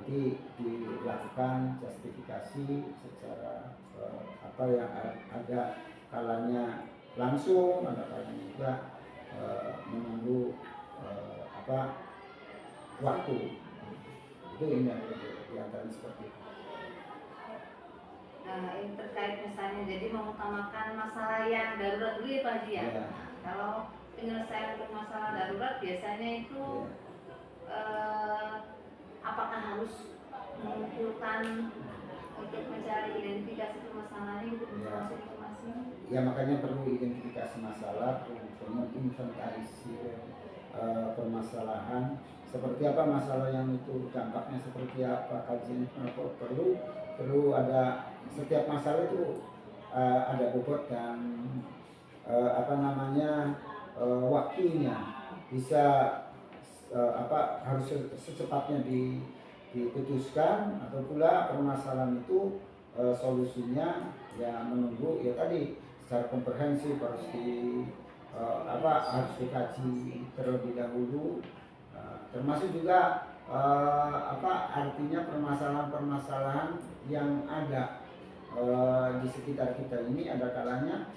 nanti dilakukan justifikasi secara apa yang ada kalanya langsung, ada kalanya juga menunggu waktu. Itu ini diantaranya seperti itu. Ini terkait misalnya jadi mengutamakan masalah yang darurat dulu ya Pak Haji ya. Kalau penyelesaian untuk masalah darurat biasanya itu apakah harus mengumpulkan untuk mencari identifikasi permasalahannya untuk informasi? Ya makanya perlu identifikasi masalah, perlu menginventarisir permasalahan seperti apa masalah yang itu, dampaknya seperti apa, kajian perlu ada. Setiap masalah itu ada bobot dan waktunya, bisa harus secepatnya diputuskan, atau pula permasalahan itu solusinya ya menunggu ya tadi secara komprehensif harus harus dikaji terlebih dahulu, termasuk juga artinya permasalahan-permasalahan yang ada di sekitar kita ini. Ada kalanya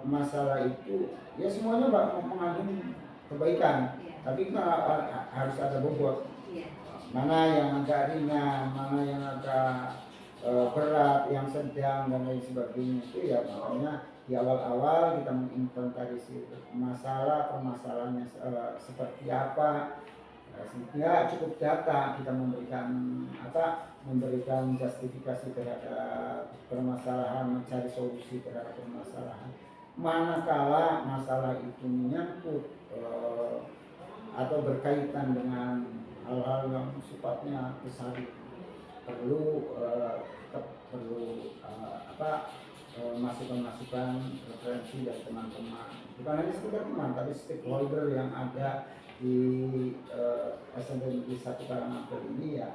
masalah itu ya semuanya mengandung kebaikan, tapi harus ada bobot. Mana yang agak ringan, mana yang agak berat, yang sedang dan lain sebagainya. Itu ya makanya di awal-awal kita menginventarisir permasalahannya seperti apa, sehingga cukup data kita memberikan justifikasi terhadap permasalahan, mencari solusi terhadap permasalahan. Manakala masalah itu menyangkut atau berkaitan dengan hal-hal yang sifatnya besar, perlu masukan-masukan referensi dari teman-teman, bukan hanya sekedar teman tapi stakeholder yang ada di SMP Negeri 1 Karangapel ini. Ya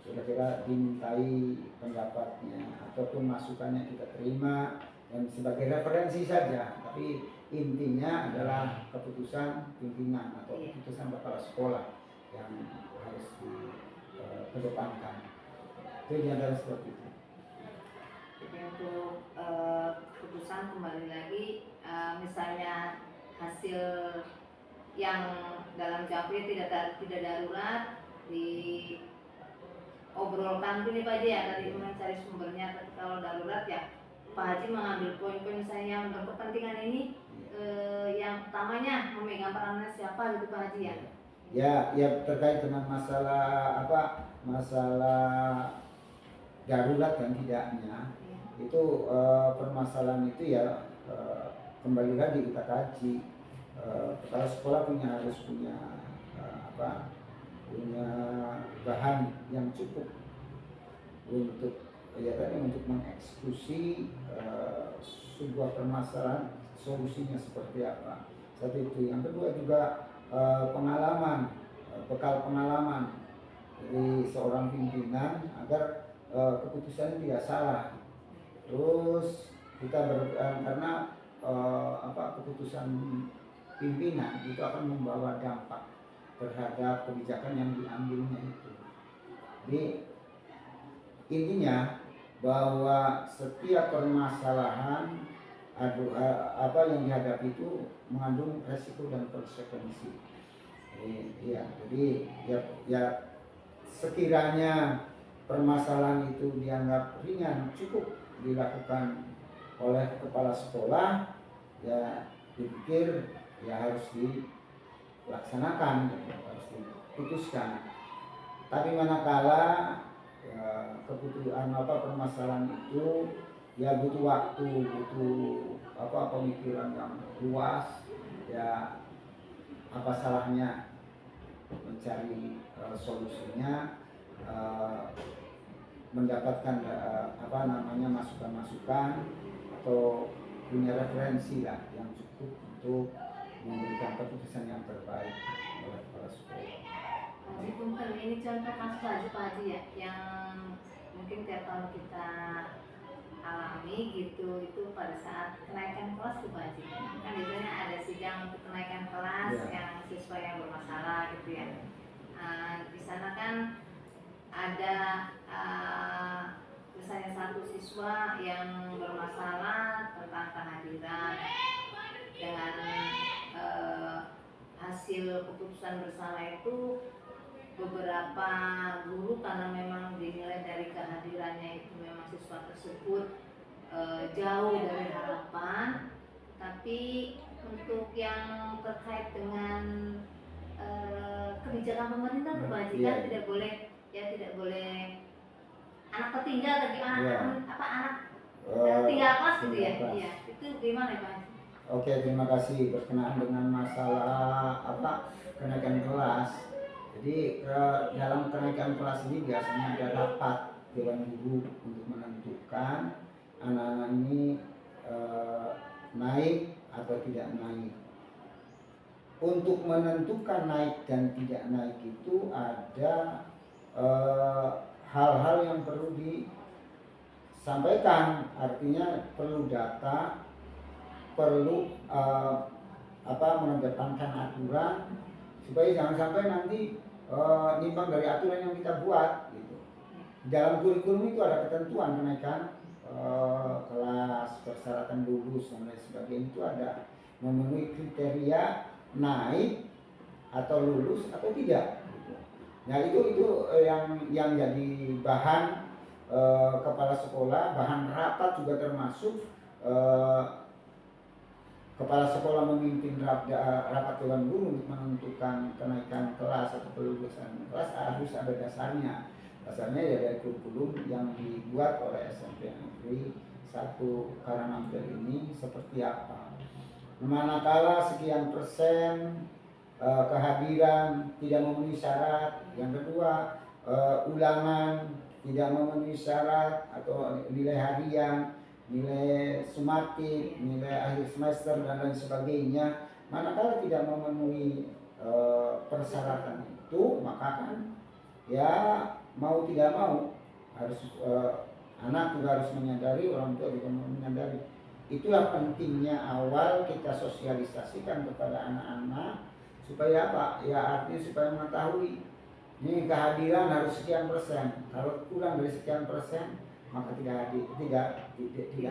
kira-kira dimintai pendapatnya ataupun masukannya kita terima dan sebagai referensi saja, tapi intinya adalah keputusan pimpinan atau keputusan kepala sekolah yang harus dikedepankan. Itu diantara seperti itu. Jadi untuk keputusan kembali lagi, misalnya hasil yang dalam JAP tidak darurat diobrolkan dulu Pak Haji ya, tadi mencari sumbernya. Tapi kalau darurat ya Pak Haji mengambil poin-poin misalnya yang berkepentingan ini, yang utamanya memegang perannya siapa gitu Pak Haji ya. Ya terkait dengan masalah darurat dan tidaknya, itu permasalahan itu ya kembali lagi kita kaji. Kepala sekolah harus punya bahan yang cukup untuk mengeksekusi sebuah permasalahan, solusinya seperti apa. Satu itu. Yang kedua juga bekal pengalaman dari seorang pimpinan agar keputusannya tidak salah. Terus kita karena keputusan pimpinan itu akan membawa dampak terhadap kebijakan yang diambilnya itu. Jadi intinya bahwa setiap permasalahan yang dihadapi itu mengandung resiko dan konsekuensi. Jadi sekiranya permasalahan itu dianggap ringan, cukup dilakukan oleh kepala sekolah, ya dipikir ya harus dilaksanakan, harus diputuskan. Tapi manakala permasalahan itu ya butuh waktu, butuh pemikiran yang luas, ya apa salahnya mencari solusinya, mendapatkan masukan-masukan atau punya referensi lah yang cukup untuk memberikan keputusan yang terbaik oleh kepala sekolah. Ini contoh kasus aja Pak Haji ya, yang mungkin tiap tahun kita alami gitu, itu pada saat kenaikan kelas tuh Pak Haji. Kan biasanya ada sidang untuk kenaikan kelas yang siswa yang bermasalah gitu ya. Di sana kan ada misalnya satu siswa yang bermasalah tentang kehadiran dengan hasil keputusan bersama itu, beberapa guru karena memang dinilai dari kehadirannya itu memang siswa tersebut jauh dari harapan, tapi untuk yang terkait dengan kebijakan pemerintah kebajikan tidak boleh anak tertinggal lagi anak tinggal kelas gitu ya. Iya, itu gimana Pak? Oke, terima kasih. Berkenaan dengan masalah kenaikan kelas. Jadi dalam kenaikan kelas ini biasanya ada rapat dewan guru untuk menentukan anak-anak ini naik atau tidak naik. Untuk menentukan naik dan tidak naik itu ada hal-hal yang perlu disampaikan, artinya perlu data, perlu mengedepankan aturan supaya jangan sampai nanti nimbang dari aturan yang kita buat gitu. Dalam kurikulum itu ada ketentuan kenaikan kelas, persyaratan lulus dan lain sebagainya, itu ada memenuhi kriteria naik atau lulus atau tidak gitu. Nah itu yang jadi bahan kepala sekolah, bahan rapat juga termasuk kepala sekolah memimpin rapat dewan guru untuk menentukan kenaikan kelas atau kelulusan kelas, harus ada dasarnya. Dasarnya ya dari kurikulum yang dibuat oleh SMP Negeri 1 Karanganyar ini seperti apa. Manakala sekian persen kehadiran tidak memenuhi syarat, yang kedua ulangan tidak memenuhi syarat atau nilai harian, nilai sumatif, nilai akhir semester dan lain sebagainya, manakala tidak memenuhi persyaratan itu, maka kan ya mau tidak mau harus anak juga harus menyadari, orang tua juga menyadari. Itulah pentingnya awal kita sosialisasikan kepada anak-anak supaya apa? Ya artinya supaya mengetahui ini kehadiran harus sekian persen. Kalau kurang dari sekian persen maka tidak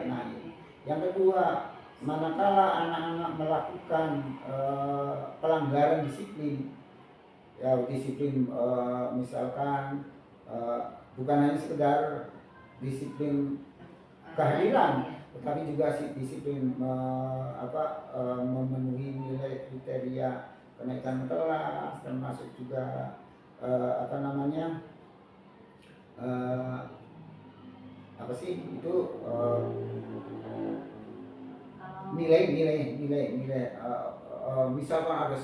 naik. Yang kedua, manakala anak-anak melakukan pelanggaran disiplin, ya disiplin misalkan bukan hanya sekedar disiplin kehadiran, tetapi juga disiplin memenuhi nilai kriteria kenaikan kelas, termasuk juga nilai misalkan ada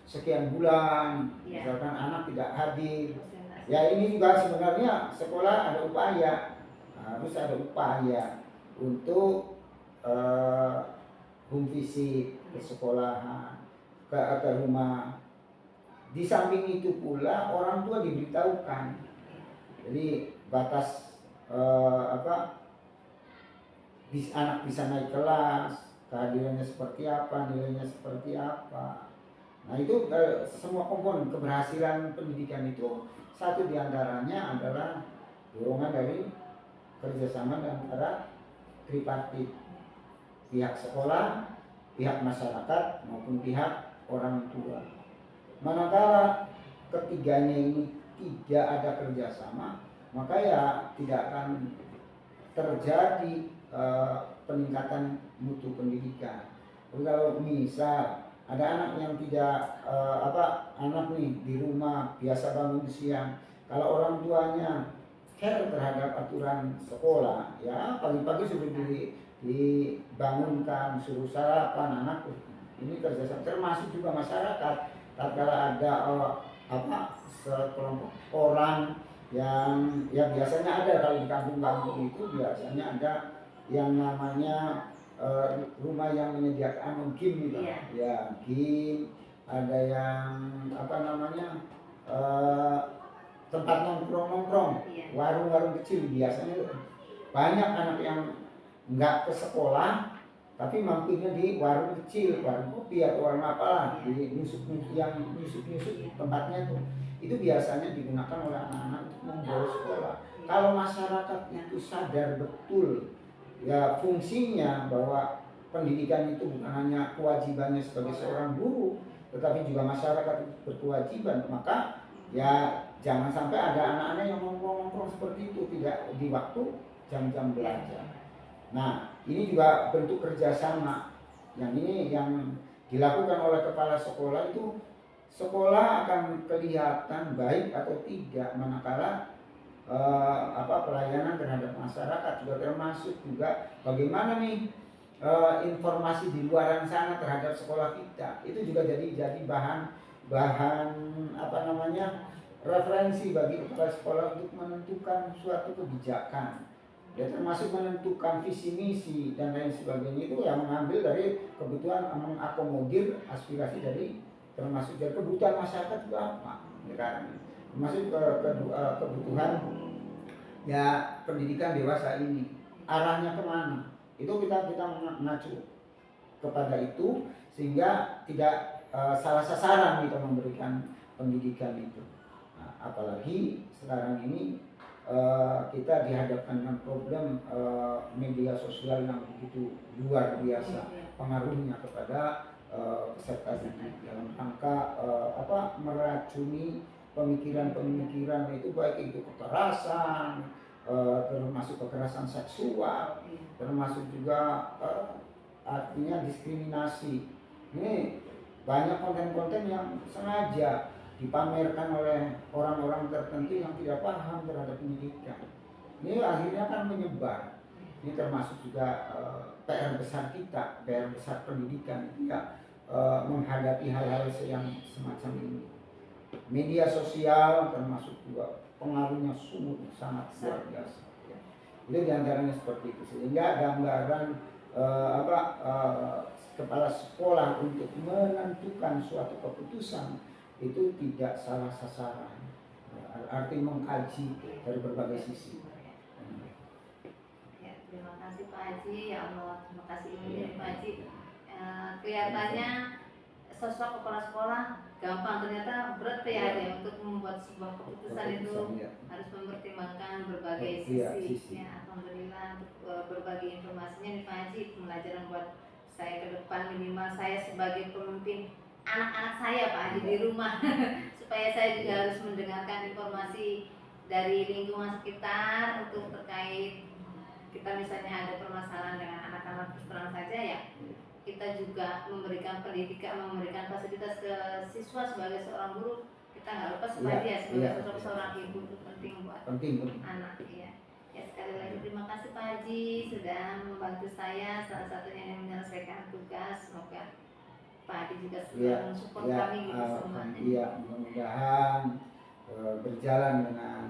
sekian bulan, misalkan anak tidak hadir, ya ini juga sebenarnya sekolah harus ada upaya untuk home visit ke sekolahan, ke rumah. Di samping itu pula orang tua diberitahukan, jadi batas anak bisa naik kelas, kehadirannya seperti apa, nilainya seperti apa. Nah itu semua komponen keberhasilan pendidikan itu, satu diantaranya adalah dorongan dari kerjasama antara tripartit, pihak sekolah, pihak masyarakat maupun pihak orang tua. Manakala ketiganya ini tidak ada kerjasama, maka ya tidak akan terjadi peningkatan mutu pendidikan. Kalau misal ada anak yang tidak anak nih di rumah biasa bangun siang, kalau orang tuanya care terhadap aturan sekolah, ya pagi-pagi sudah dibangunkan, suruh sarapan anak, ini kerjasama, termasuk juga masyarakat. Tatkala ada sekelompok orang yang ya biasanya ada, kalau di kampung-kampung itu biasanya ada yang namanya rumah yang menyediakan game gitu, ya game, ada yang tempat nongkrong, warung-warung kecil. Biasanya banyak anak yang nggak ke sekolah tapi mampirnya di warung kecil, warung kopi atau warung apalah, di nyusup tempatnya tuh, itu biasanya digunakan oleh anak-anak untuk membawa sekolah. Kalau masyarakat itu sadar betul ya fungsinya bahwa pendidikan itu bukan hanya kewajibannya sebagai seorang guru, tetapi juga masyarakat berkewajiban, maka ya jangan sampai ada anak-anak yang nongkrong seperti itu tidak di waktu jam-jam belajar. Nah, ini juga bentuk kerjasama yang ini yang dilakukan oleh kepala sekolah. Itu sekolah akan kelihatan baik atau tidak manakala pelayanan terhadap masyarakat, juga termasuk juga bagaimana nih informasi di luaran sana terhadap sekolah kita. Itu juga jadi bahan referensi bagi kepala sekolah untuk menentukan suatu kebijakan. Ya, termasuk menentukan visi misi dan lain sebagainya, itu yang mengambil dari kebutuhan, mengakomodir aspirasi dari, termasuk dari kebutuhan masyarakat juga apa ya kan, termasuk kebutuhan ya pendidikan dewasa ini arahnya kemana, itu kita mengacu kepada itu sehingga tidak salah sasaran kita memberikan pendidikan itu. Nah, apalagi sekarang ini kita dihadapkan dengan problem media sosial yang begitu luar biasa pengaruhnya kepada peserta didik dalam rangka meracuni pemikiran itu, baik itu kekerasan, termasuk kekerasan seksual, termasuk juga artinya diskriminasi. Ini banyak konten-konten yang sengaja dipamerkan oleh orang-orang tertentu yang tidak paham terhadap pendidikan. Ini akhirnya akan menyebar. Ini termasuk juga PR besar kita, PR besar pendidikan ya, menghadapi hal-hal yang semacam ini. Media sosial termasuk juga pengaruhnya sungguh sangat luar biasa. Ya. Itu diantaranya seperti itu. Sehingga gambaran kepala sekolah untuk menentukan suatu keputusan itu tidak salah sasaran, arti mengkaji dari berbagai sisi. Ya, terima kasih Pak Haji, ya Allah, terima kasih Pak Haji. Kelihatannya sosok kepala sekolah gampang, ternyata berat ya untuk membuat sebuah keputusan itu harus mempertimbangkan berbagai sisi. Ya, alhamdulillah untuk berbagi informasinya nih Pak Haji, pembelajaran buat saya ke depan, minimal saya sebagai pemimpin anak-anak saya Pak Haji di rumah supaya saya juga harus mendengarkan informasi dari lingkungan sekitar untuk terkait kita misalnya ada permasalahan dengan anak-anak terus terang saja ya, kita juga memberikan pendidikan, memberikan fasilitas ke siswa sebagai seorang guru, kita nggak lupa supaya dia sebagai sosok seorang ibu itu penting buat anak ya. Ya, sekali lagi terima kasih Pak Haji sudah membantu saya, salah satunya yang menyelesaikan tugas. Semoga Pak Haji juga mensupport kami gitu semuanya. Iya, mudah-mudahan berjalan dengan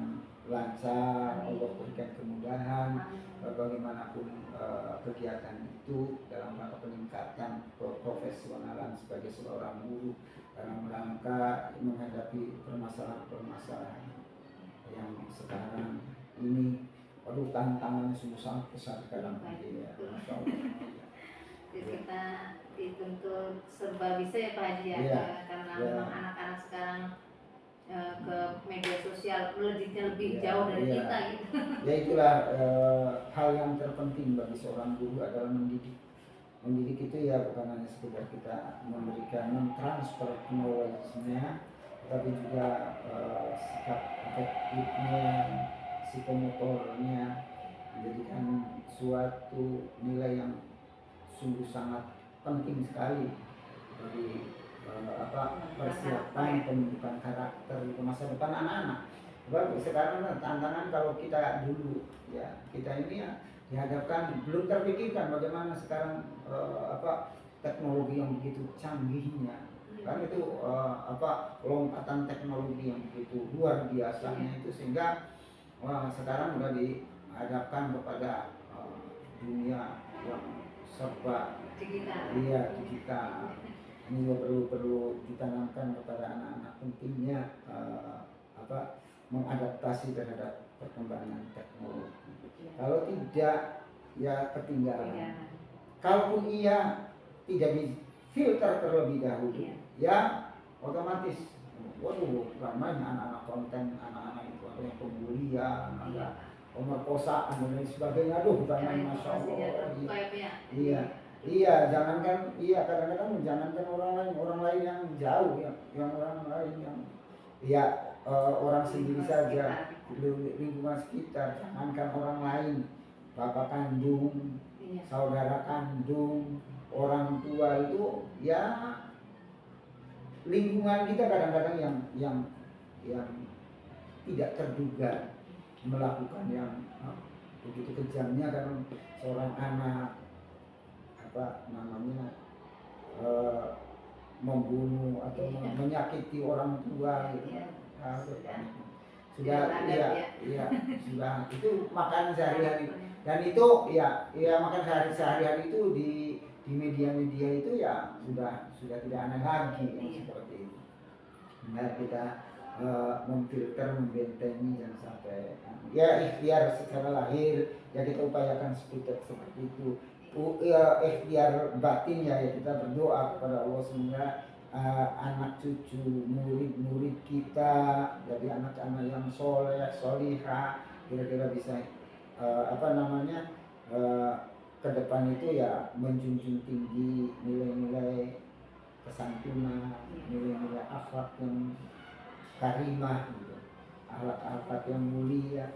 lancar, Allah berikan kemudahan bagaimanapun kegiatan itu dalam rangka peningkatan profesionalan sebagai seorang guru dalam rangka menghadapi permasalahan-permasalahan yang sekarang ini. Aduh, tantangannya sungguh sangat besar dalam ini ya. Kita dituntut serba bisa ya Pak Haji ya, karena memang anak-anak sekarang ke media sosial melejitnya lebih jauh dari kita gitu. Ya itulah hal yang terpenting bagi seorang guru adalah mendidik. Mendidik itu ya bukan hanya sekedar kita memberikan mentransfer knowledge-nya, tapi juga sikap afektifnya, psikomotornya, menjadikan suatu nilai yang sungguh sangat penting sekali bagi persiapan pembentukan karakter di masa depan anak-anak. Sebab sekarang tantangan kalau kita dulu ya, kita ini ya dihadapkan belum terpikirkan bagaimana sekarang teknologi yang begitu canggihnya kan, itu lompatan teknologi yang begitu luar biasanya itu, sehingga sekarang sudah dihadapkan kepada dunia yang serba digital. Ini juga perlu ditanamkan kepada anak-anak pentingnya mengadaptasi terhadap perkembangan teknologi. Kalau tidak ya ketinggalan. kalaupun ia tidak difilter terlebih dahulu, Iya. ya otomatis, waduh ramai anak-anak konten, anak-anak itu ada yang pembulian, ada pemerkosaan dan lain sebagainya. Aduh, ramai, masya Allah. Iya, iya, jangankan, iya kadang-kadang jangankan orang lain yang jauh, yang orang lain yang, ya orang sendiri saja, lingkungan sekitar, jangankan orang lain, bapak kandung, saudara kandung, orang tua itu, ya lingkungan kita kadang-kadang yang tidak terduga melakukan yang begitu kejamnya, karena seorang anak apa namanya membunuh atau menyakiti orang tua gitu. Sudah, iya, sudah itu makan sehari-hari, dan itu ya makan sehari-hari itu di media-media itu ya sudah tidak aneh lagi seperti itu. Nah, kita memfilter, membentengi, jangan sampai ya ikhtiar secara lahir ya kita upayakan seperti itu. Ikhtiar batin ya kita berdoa kepada Allah sehingga anak cucu, murid-murid kita jadi anak-anak yang soleh, solihah, kira-kira bisa ke depan itu ya menjunjung tinggi nilai-nilai kesantunan, nilai-nilai akhlak yang karimah gitu, akhlak yang mulia.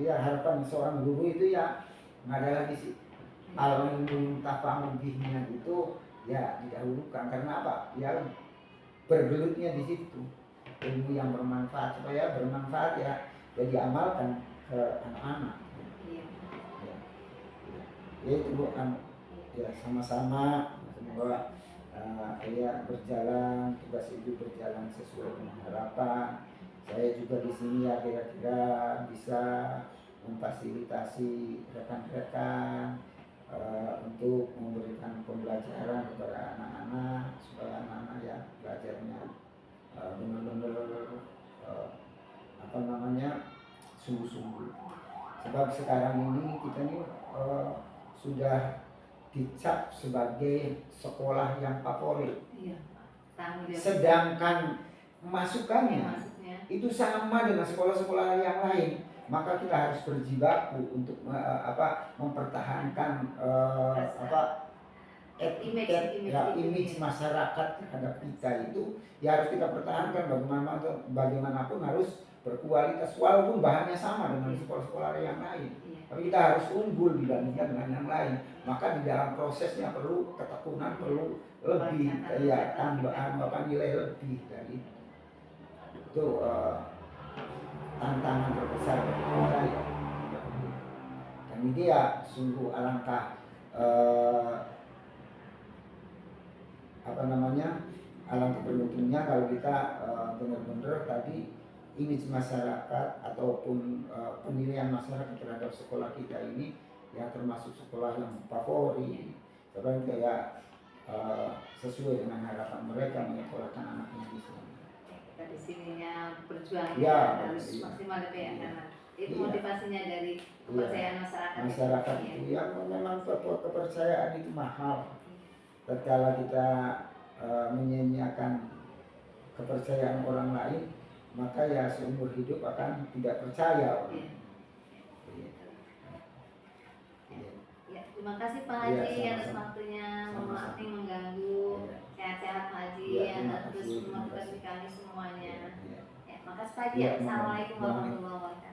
Ya harapan seorang guru itu ya nggak ada lagi sih al-ilmu tafa'ul bihnya itu ya didahulukan, karena apa? Ya bergelutnya di situ ilmu yang bermanfaat, supaya bermanfaat ya diamalkan ke anak-anak. Ya itu ya sama-sama semoga ya berjalan, tugas itu berjalan sesuai dengan harapan. Saya juga di sini ya kira-kira bisa memfasilitasi rekan-rekan untuk memberikan pembelajaran kepada anak-anak supaya anak-anak ya belajarnya benar-benar sungguh-sungguh. Sebab sekarang ini kita nih sudah dicap sebagai sekolah yang favorit, sedangkan masukannya itu sama dengan sekolah-sekolah yang lain. Maka kita harus berjibaku untuk mempertahankan image masyarakat terhadap kita itu ya harus kita pertahankan, bagaimanapun harus berkualitas walaupun bahannya sama dengan sekolah-sekolah yang lain. Tapi kita harus unggul dibandingkan dengan yang lain. Maka di dalam prosesnya perlu ketekunan, perlu lebih tambahan nilai lebih dari itu. Tantangan terbesar bagi kita ya. Dan ini ya sungguh alangkah alangkah beruntungnya kalau kita benar-benar tadi image masyarakat ataupun penilaian masyarakat terhadap sekolah kita ini ya termasuk sekolah yang favorit, karena kayak sesuai dengan harapan mereka menyekolahkan anaknya di sini. Di sininya berjuang ya, harus maksimal ya, karena itu motivasinya dari kepercayaan masyarakat itu yang memang kepercayaan itu mahal. Tatkala kita menyanyiakan kepercayaan orang lain, maka ya seumur hidup akan tidak percaya. Terima kasih Pak Haji atas waktunya, mohon maaf nih mengganggu. Sehat-sehat Pak Haji, terus memotivasi kami semuanya. Makasih Pak Haji. Assalamualaikum warahmatullahi wabarakatuh.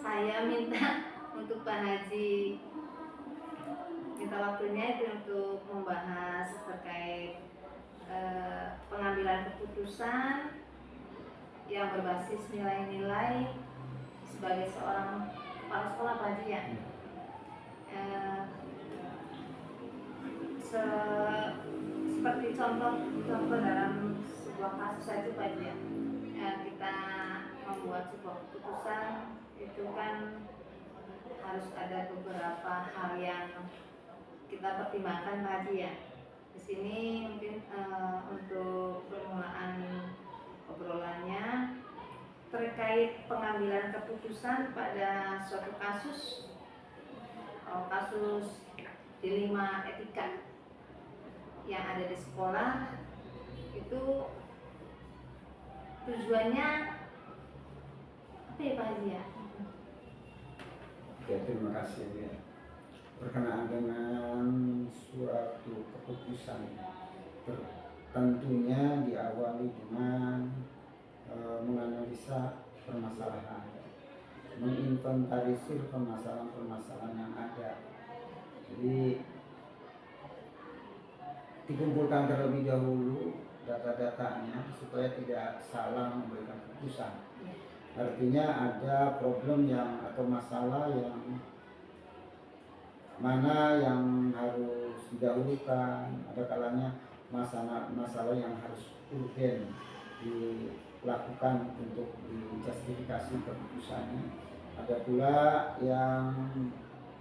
Saya minta untuk Pak Haji minta waktunya itu untuk membahas terkait pengambilan keputusan yang berbasis nilai-nilai sebagai seorang kepala sekolah Pak Haji ya. eh, seperti contoh dalam sebuah kasus saja Pak Haji ya. Kita membuat sebuah keputusan itu kan harus ada beberapa hal yang kita pertimbangkan Pak Haji ya. Di sini mungkin untuk permulaan obrolannya terkait pengambilan keputusan pada suatu kasus dilema etika yang ada di sekolah itu tujuannya apa ya Pak Haji ya? Ya, terima kasih ya. Berkenaan dengan suatu keputusan tentunya diawali dengan menganalisa permasalahan, menginventarisir permasalahan-permasalahan yang ada. Jadi dikumpulkan terlebih dahulu data-datanya supaya tidak salah memberikan keputusan. Artinya ada problem atau masalah yang mana yang harus didahulukan, ada kalanya masalah yang harus urgen dilakukan untuk dijustifikasi keputusannya. Ada pula yang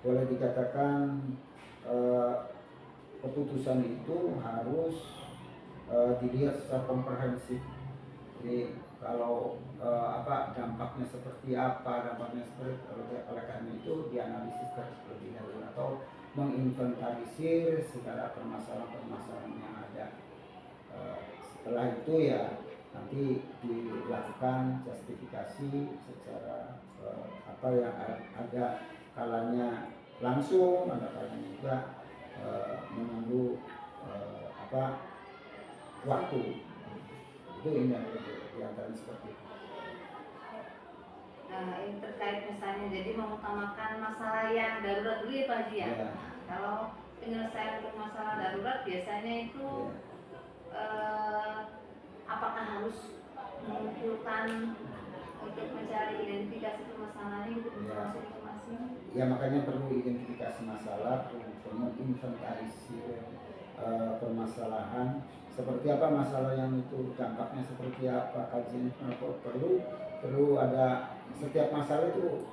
boleh dikatakan keputusan itu harus dilihat secara komprehensif. Jadi kalau dampaknya seperti apa, oleh karena itu dianalisis terlebih dahulu atau menginventarisir segala permasalahan-permasalahan yang ada. Setelah itu ya nanti dilakukan justifikasi secara apa yang ada kalanya langsung, ada kalanya juga menunggu waktu. Itu ini diantaranya seperti itu. Ini terkait misalnya jadi mengutamakan masalah yang darurat dulu ya Pak Haji ya. Ya. Kalau penyelesaian untuk masalah darurat biasanya itu apakah harus mengumpulkan untuk mencari identifikasi permasalahannya untuk informasi-informasi? Ya, makanya perlu identifikasi masalah, perlu menginventarisir permasalahan seperti apa masalah yang itu, dampaknya seperti apa, kajian perlu ada. Setiap masalah itu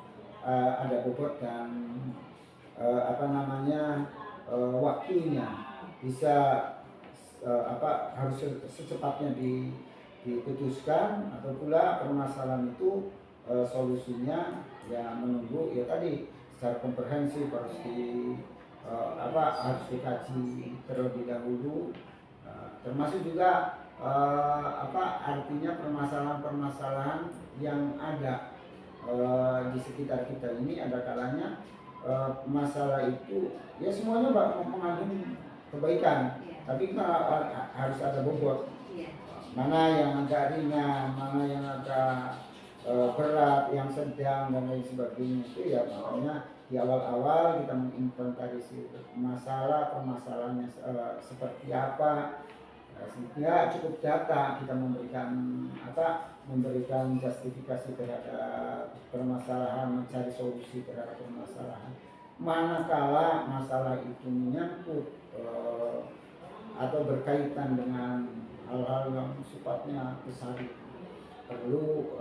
ada bobot dan waktunya, bisa harus secepatnya diputuskan, atau pula permasalahan itu solusinya ya menunggu ya tadi secara komprehensif harus harus dikaji terlebih dahulu, termasuk juga artinya permasalahan-permasalahan yang ada di sekitar kita ini. Ada kalanya masalah itu ya semuanya mengandung kebaikan, tapi kita harus ada bobot, mana yang agak ringan, mana yang agak berat, yang sedang dan lain sebagainya. Itu ya makanya di awal-awal kita menginventarisir permasalahannya seperti apa, sehingga cukup data kita memberikan justifikasi terhadap permasalahan, mencari solusi terhadap permasalahan. Manakala masalah itu menyangkut atau berkaitan dengan hal-hal yang sifatnya besar, perlu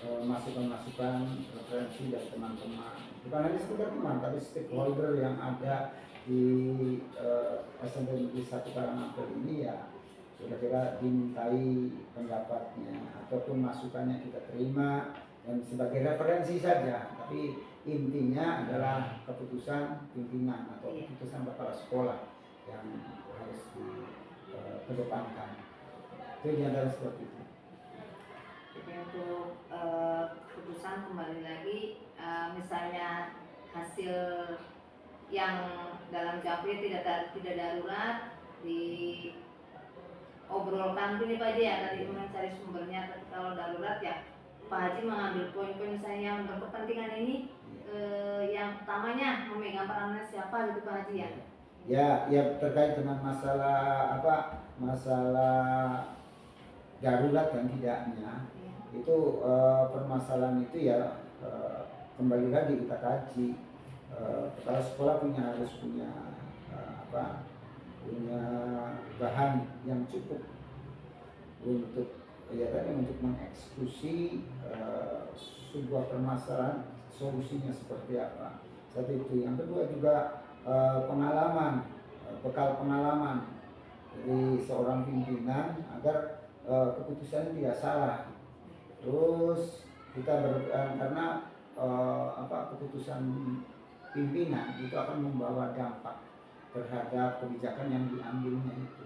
masukan-masukan, referensi dari teman-teman, bukan hanya sekedar teman tapi stakeholder yang ada di SMP Negeri 1 Karangapel ini. Ya kira-kira dimintai pendapatnya ataupun masukannya kita terima dan sebagai referensi saja, tapi intinya adalah keputusan pimpinan atau keputusan kepala sekolah yang harus dikedepankan. Itu diantara seperti itu. Jadi untuk keputusan kembali lagi, misalnya hasil yang dalam JAP tidak darurat diobrolkan dulu Pak Haji ya, tadi mencari sumbernya. Tapi kalau darurat ya Pak Haji mengambil poin-poin misalnya yang berkepentingan ini, yang utamanya memegang perannya siapa gitu Pak Haji ya. Ya terkait dengan masalah darurat dan tidaknya, itu permasalahan itu ya kembali lagi kita kaji, kepala sekolah harus punya punya bahan yang cukup untuk untuk mengeksekusi sebuah permasalahan, solusinya seperti apa. Satu itu. Yang kedua juga pengalaman, bekal pengalaman dari seorang pimpinan agar keputusannya tidak salah. Terus kita karena keputusan pimpinan itu akan membawa dampak terhadap kebijakan yang diambilnya itu.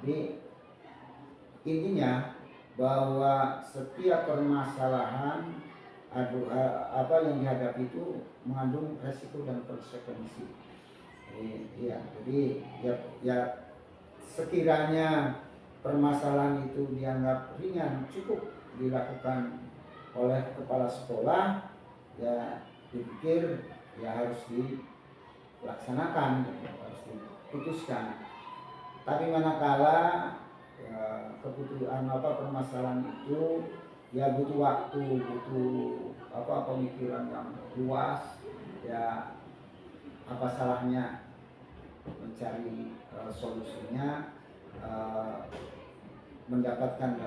Jadi intinya bahwa setiap permasalahan yang dihadapi itu mengandung resiko dan konsekuensi. Jadi sekiranya permasalahan itu dianggap ringan, cukup dilakukan oleh kepala sekolah, ya dipikir harus dilaksanakan, harus diputuskan. Tapi manakala permasalahan itu butuh waktu, butuh pemikiran yang luas, apa salahnya mencari solusinya, mendapatkan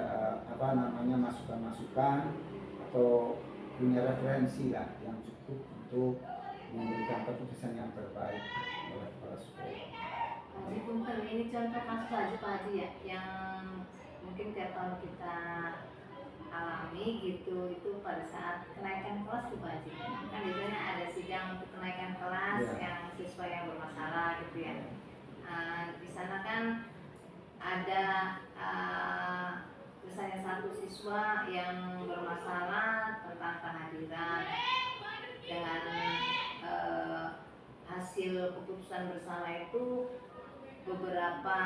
masukan-masukan atau punya referensi yang cukup untuk memberikan keputusan yang terbaik oleh kepala sekolah. Ini contoh kasus aja Pak Haji ya, yang mungkin tiap tahun kita alami gitu, itu pada saat kenaikan kelas tuh Pak Haji. Kan biasanya ada sidang untuk kenaikan kelas yang siswa yang bermasalah gitu ya. Di sana kan ada misalnya satu siswa yang bermasalah tentang kehadiran, dengan hasil keputusan bersama itu beberapa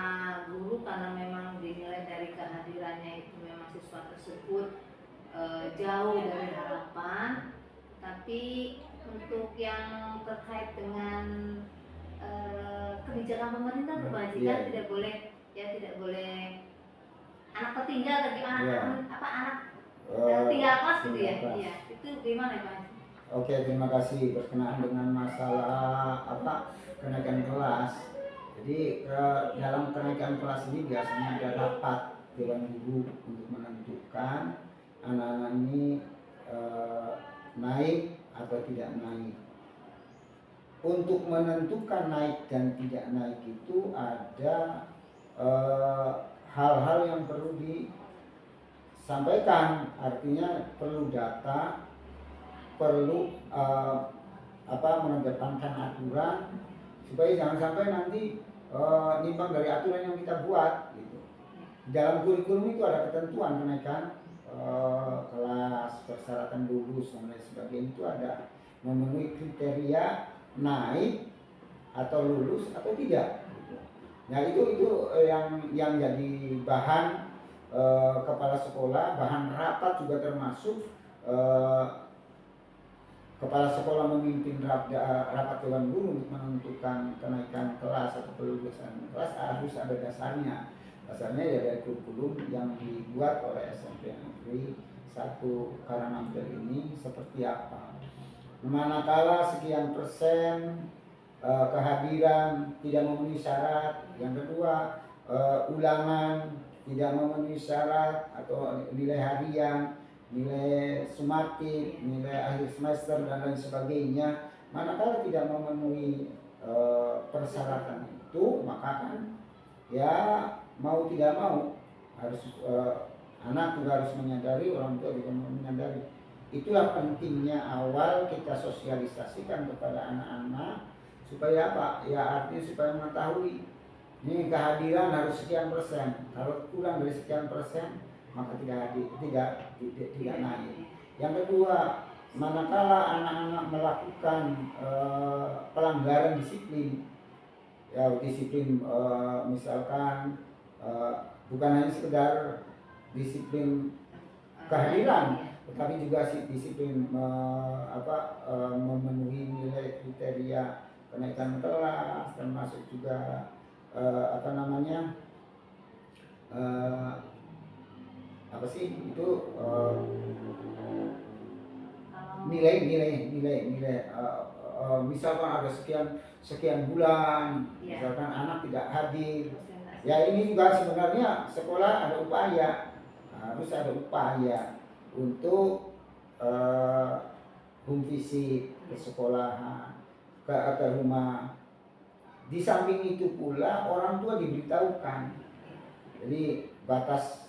guru karena memang dinilai dari kehadirannya itu memang siswa tersebut jauh dari harapan, tapi untuk yang terkait dengan kebijakan pemerintah tuh Pak Haji kan tidak boleh anak tertinggal bagi anak tinggal kelas gitu ya. Iya, itu gimana Pak Haji? Oke, terima kasih. Berkenaan dengan masalah kenaikan kelas. Jadi dalam kenaikan kelas ini biasanya ada rapat dewan guru untuk menentukan anak-anak ini naik atau tidak naik. Untuk menentukan naik dan tidak naik itu ada hal-hal yang perlu disampaikan, artinya perlu data, perlu mengedepankan aturan supaya jangan sampai nanti nyimpang dari aturan yang kita buat gitu. Dalam kurikulum itu ada ketentuan kenaikan kelas, persyaratan lulus dan lain sebagainya, itu ada memenuhi kriteria naik atau lulus atau tidak gitu. Nah itu yang jadi bahan kepala sekolah, bahan rapat juga termasuk kepala sekolah memimpin rapat dewan guru untuk menentukan kenaikan kelas atau kelulusan kelas, harus ada dasarnya. Dasarnya dari kurikulum yang dibuat oleh SMP Negeri 1 Karanganyar ini seperti apa. Manakala sekian persen kehadiran tidak memenuhi syarat, yang kedua ulangan tidak memenuhi syarat atau nilai harian, nilai sumatif, nilai akhir semester dan lain sebagainya, manakala tidak memenuhi persyaratan itu, maka kan mau tidak mau harus anak juga harus menyadari, orang tua juga menyadari. Itulah pentingnya awal kita sosialisasikan kepada anak-anak supaya artinya supaya mengetahui ini kehadiran harus sekian persen, kalau kurang dari sekian persen maka tidak naik. Yang kedua, manakala anak-anak melakukan pelanggaran disiplin, misalkan bukan hanya sekedar disiplin kehadiran, tetapi juga disiplin memenuhi nilai kriteria kenaikan kelas, termasuk juga nilai misalkan ada sekian bulan, Iya. misalkan anak tidak hadir. Presentasi. Ya ini juga sebenarnya sekolah ada upaya, harus ada upaya untuk home visit ke sekolahan, ke rumah. Di samping itu pula orang tua diberitahukan. Jadi batas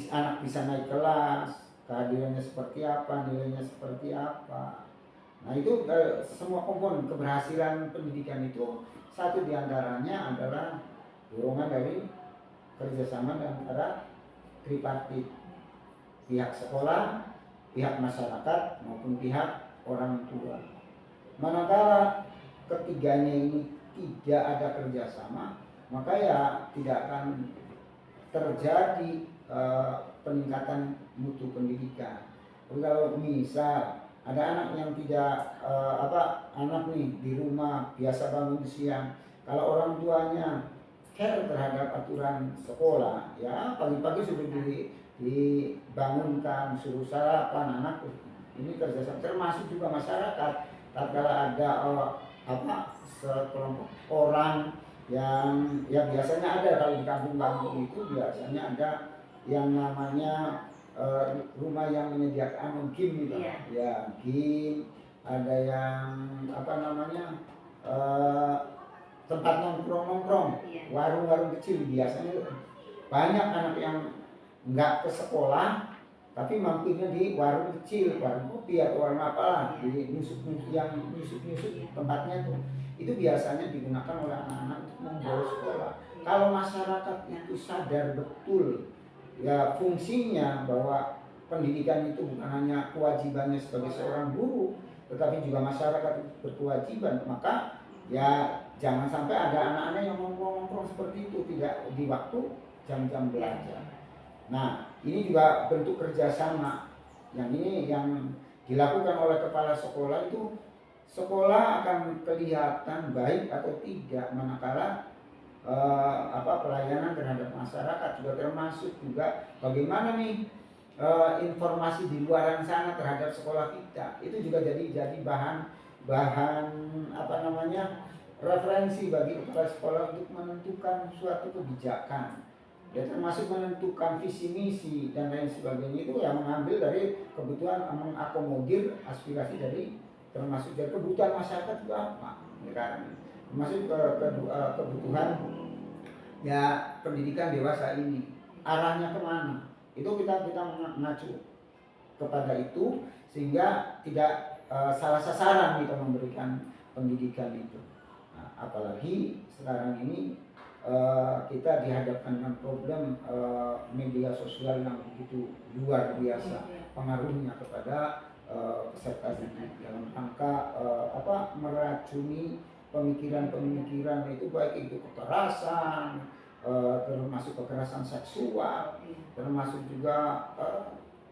anak bisa naik kelas, kehadirannya seperti apa, nilainya seperti apa. Nah itu semua komponen keberhasilan pendidikan itu satu diantaranya adalah dorongan dari kerjasama antara tripartit, pihak sekolah, pihak masyarakat maupun pihak orang tua. Manakala ketiganya ini tidak ada kerjasama, maka ya tidak akan terjadi peningkatan mutu pendidikan. Kalau misal ada anak yang tidak anak nih di rumah biasa bangun siang, kalau orang tuanya care terhadap aturan sekolah, ya pagi-pagi sudah dibangunkan, suruh sarapan anak, ini kerjasama, termasuk juga masyarakat. Tatkala ada sekelompok orang yang ya biasanya ada kalau di kampung-kampung itu biasanya ada yang namanya rumah yang menyediakan game gitu. Iya. Ya game, ada yang tempat nongkrong, Iya. warung-warung kecil. Biasanya banyak anak yang nggak ke sekolah tapi mampirnya di warung kecil, warung kopi atau warung apalah, di nyusuk-nyusuk tempatnya tuh. Itu biasanya digunakan oleh anak-anak untuk membawa sekolah. Kalau masyarakat itu sadar betul ya fungsinya bahwa pendidikan itu bukan hanya kewajibannya sebagai seorang guru, tetapi juga masyarakat berkewajiban, maka ya jangan sampai ada anak-anak yang nongkrong seperti itu tidak di waktu jam-jam belajar. Nah, ini juga bentuk kerjasama. Yang ini yang dilakukan oleh kepala sekolah itu, sekolah akan kelihatan baik atau tidak manakala pelayanan terhadap masyarakat, juga termasuk juga bagaimana nih informasi di luaran sana terhadap sekolah kita. Itu juga jadi bahan referensi bagi kepala sekolah untuk menentukan suatu kebijakan. Ya termasuk menentukan visi misi dan lain sebagainya, itu yang mengambil dari kebutuhan, mengakomodir aspirasi dari termasuk dari kebutuhan masyarakat itu apa, ya kan? Termasuk kebutuhan ya pendidikan dewasa ini arahnya kemana, itu kita mengacu kepada itu sehingga tidak salah sasaran kita memberikan pendidikan itu. Nah, apalagi sekarang ini kita dihadapkan dengan problem media sosial yang begitu luar biasa pengaruhnya kepada peserta didik dalam rangka meracuni pemikiran itu, baik itu kekerasan, termasuk kekerasan seksual, termasuk juga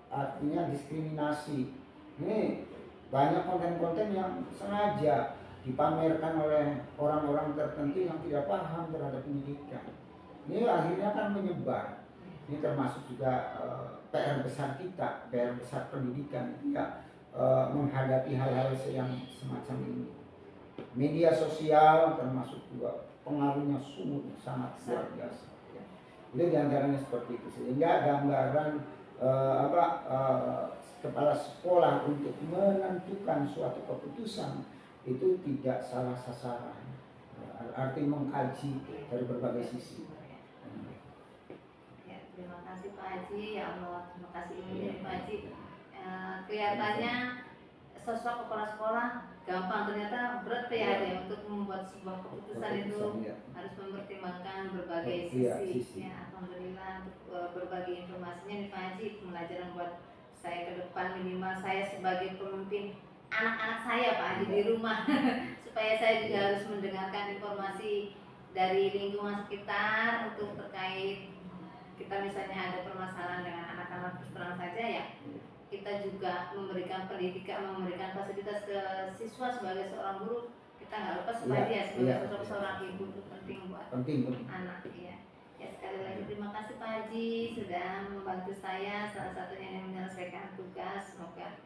artinya diskriminasi. Ini banyak konten-konten yang sengaja dipamerkan oleh orang-orang tertentu yang tidak paham terhadap pendidikan. Ini akhirnya akan menyebar. Ini termasuk juga PR besar kita, PR besar pendidikan ya, menghadapi hal-hal yang semacam ini. Media sosial termasuk juga pengaruhnya sungguh sangat luar biasa. Ya. Itu diantaranya seperti itu. Sehingga gambaran kepala sekolah untuk menentukan suatu keputusan itu tidak salah sasaran, arti mengkaji dari berbagai sisi. Ya, terima kasih Pak Haji, ya Allah, terima kasih Pak Haji. Kelihatannya sosok kepala sekolah gampang, ternyata berat ya untuk membuat sebuah keputusan itu harus mempertimbangkan berbagai sisi. Ya, alhamdulillah untuk berbagi informasinya nih Pak Haji, pembelajaran buat saya ke depan, minimal saya sebagai pemimpin anak-anak saya Pak Haji di rumah supaya saya juga harus mendengarkan informasi dari lingkungan sekitar untuk terkait kita misalnya ada permasalahan dengan anak-anak terus terang saja ya, kita juga memberikan pendidikan, memberikan fasilitas ke siswa sebagai seorang guru, kita nggak lupa sebagai sebagai seorang ibu itu penting buat anak ya. Ya sekali sekali lagi terima kasih Pak Haji sudah membantu saya, salah satunya yang menyelesaikan tugas. Semoga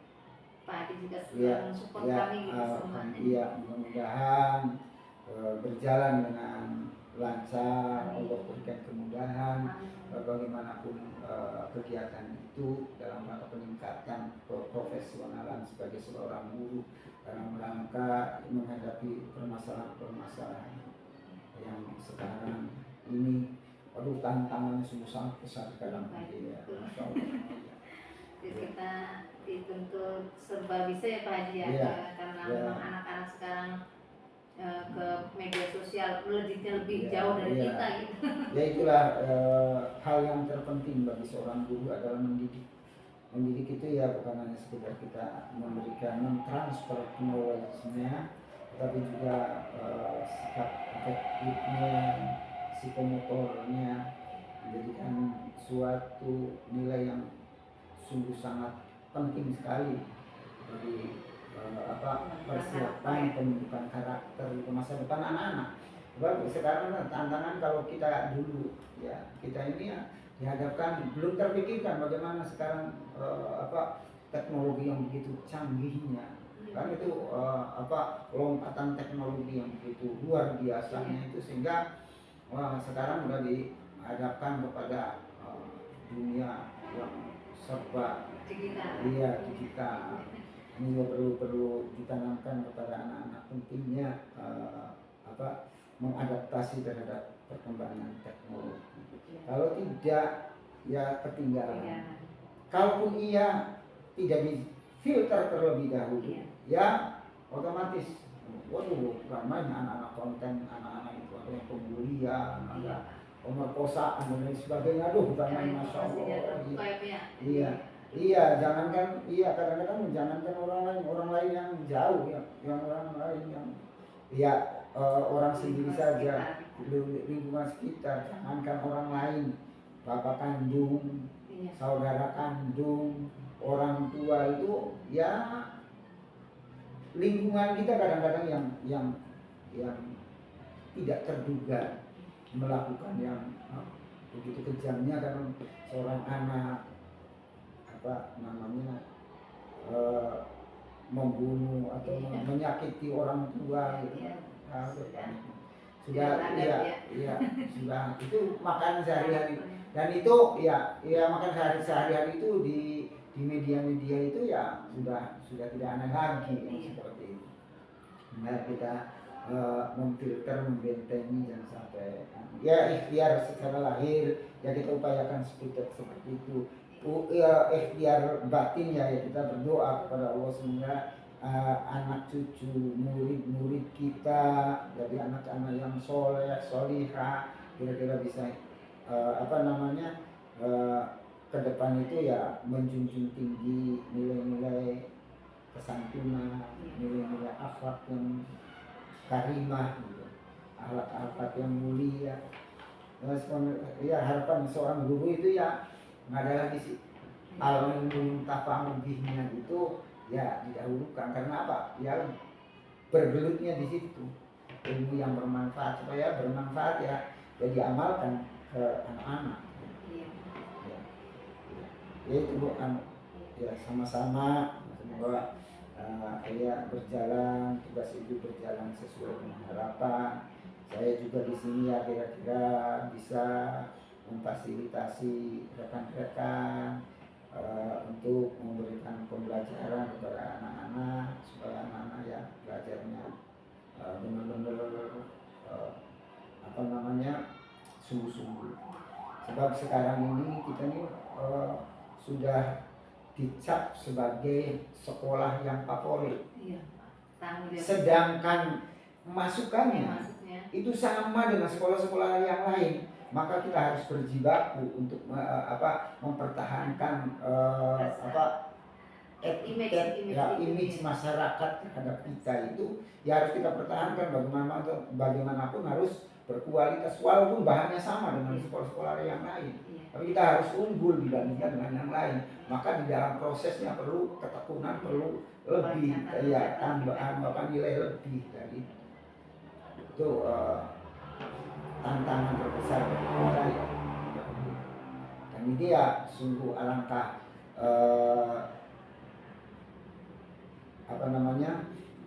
Pak Haji juga sudah mensupport kami gitu semuanya. Iya, mudah-mudahan berjalan dengan lancar, Allah berikan kemudahan. Bagaimanapun kegiatan itu dalam rangka peningkatan profesionalan sebagai seorang guru dalam rangka menghadapi permasalahan-permasalahan yang sekarang ini, waduh, tantangannya sungguh sangat besar dalam ini ya. Masya Allah. Kita dituntut serba bisa ya Pak Haji ya, karena memang anak-anak sekarang ke media sosial lebih jauh dari kita gitu. Ya itulah hal yang terpenting bagi seorang guru adalah mendidik. Mendidik itu ya bukan hanya sekedar kita memberikan mentransfer knowledge-nya, tapi juga sikap efektifnya, psikomotornya, menjadikan suatu nilai yang sungguh sangat penting sekali bagi persiapan pembentukan karakter di masa depan anak-anak. Sebab sekarang tantangan kalau kita dulu ya, kita ini ya dihadapkan belum terpikirkan bagaimana sekarang teknologi yang begitu canggihnya, kan itu lompatan teknologi yang begitu luar biasanya itu, sehingga sekarang sudah dihadapkan kepada dunia yang serba digital. Ini juga perlu ditanamkan kepada anak-anak, pentingnya mengadaptasi terhadap perkembangan teknologi. Kalau tidak ya ketinggalan. Kalaupun ia tidak difilter terlebih dahulu, ya otomatis waduh ramainya anak-anak konten, anak-anak itu ada yang pembulian, ada pemerkosaan dan lain sebagainya. Aduh, bukan main, Masya Allah. Iya, kadang-kadang jangankan orang lain yang jauh, yang orang lain yang orang sendiri saja, lingkungan sekitar, jangankan orang lain, bapak kandung, saudara kandung, orang tua itu, ya lingkungan kita kadang-kadang yang tidak terduga melakukan yang begitu kejamnya, karena seorang anak membunuh atau menyakiti orang tua gitu. Sudah sudah itu makan sehari-hari, dan itu makan sehari-hari itu di media-media itu ya sudah tidak aneh lagi seperti itu. Nah, kita memfilter, membentengi jangan sampai ikhtiar secara lahir ya kita upayakan seperti itu. Ikhtiar batin ya kita berdoa kepada Allah semoga anak cucu murid-murid kita jadi anak-anak yang soleh solihah, kira-kira bisa ke depan itu ya menjunjung tinggi nilai-nilai kesantunan, nilai-nilai akhlak yang karimah gitu, akhlak yang mulia. Ya harapan seorang guru itu ya nggak ada lagi sih al-ilmu tafa'u bihnya itu ya didahulukan, karena apa? Ya bergelutnya di situ ilmu yang bermanfaat, supaya bermanfaat ya diamalkan ke anak-anak. Ya itu ya sama-sama semoga berjalan, tugas itu berjalan sesuai dengan harapan. Saya juga di sini ya kira-kira bisa memfasilitasi rekan-rekan untuk memberikan pembelajaran kepada anak-anak supaya anak-anak ya belajarnya benar-benar sungguh-sungguh. Sebab sekarang ini kita nih sudah dicap sebagai sekolah yang favorit, sedangkan masukannya itu sama dengan sekolah-sekolah yang lain. Maka kita harus berjibaku untuk mempertahankan image masyarakat terhadap kita itu ya harus kita pertahankan, bagaimanapun harus berkualitas walaupun bahannya sama dengan sekolah-sekolah yang lain. Tapi kita harus unggul dibandingkan dengan yang lain. Maka di dalam prosesnya perlu ketekunan, perlu lebih tambahan nilai lebih dari itu. Tantangan terbesar bagi kita ya ini dia sungguh alangkah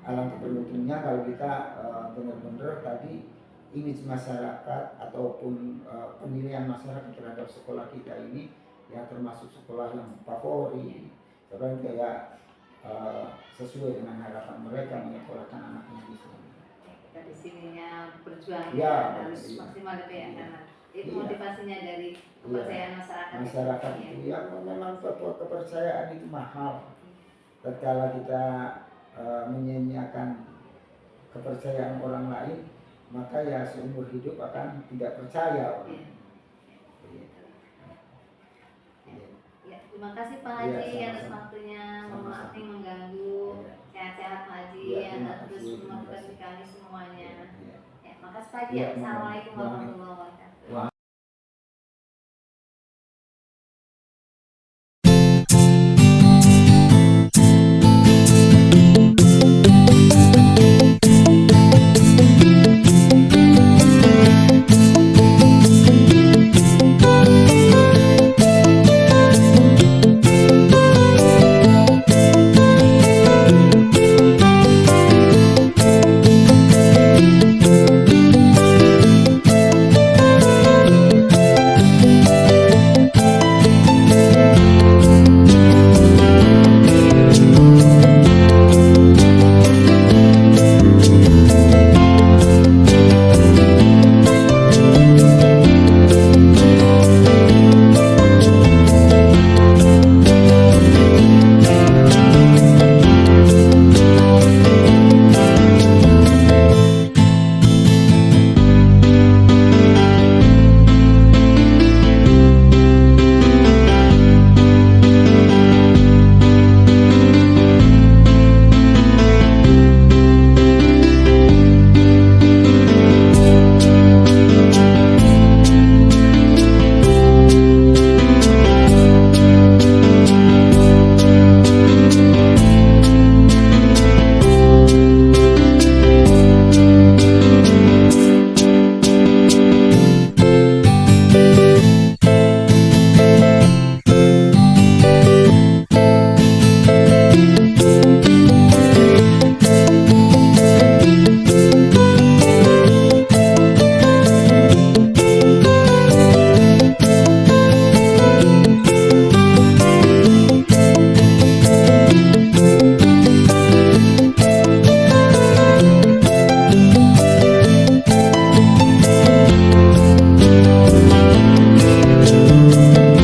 alangkah beruntungnya kalau kita benar-benar tadi image masyarakat ataupun penilaian masyarakat terhadap sekolah kita ini yang termasuk sekolah yang favorit, sekarang kayak sesuai dengan harapan mereka menyekolahkan anaknya di sini. Kita di sininya berjuang Ya, harus iya. maksimal ya Pak ya, karena itu Iya. motivasinya dari kepercayaan masyarakat. Masyarakat Ya. itu yang memang kepercayaan itu mahal. Tatkala kita menyanyiakan kepercayaan orang lain, maka ya seumur hidup akan tidak percaya. Ya. Iya. Ya, terima kasih Pak Iya, Haji atas sama-sama. waktunya, mohon Sama-sama. maaf nih mengganggu. Iya. Sehat-sehat Pak Haji Iya, ya, terima terus kasih, terima motivasi kasih. kami semuanya. Iya. Ya, makasih Pak Haji. Iya, Assalamualaikum mohon. warahmatullahi wabarakatuh.